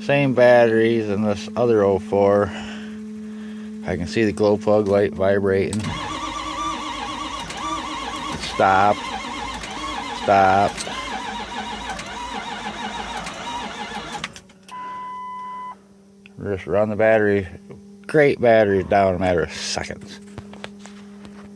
Same batteries in this other 04. I can see the glow plug light vibrating. Stop. Stop. Just run the battery. Great batteries down in a matter of seconds.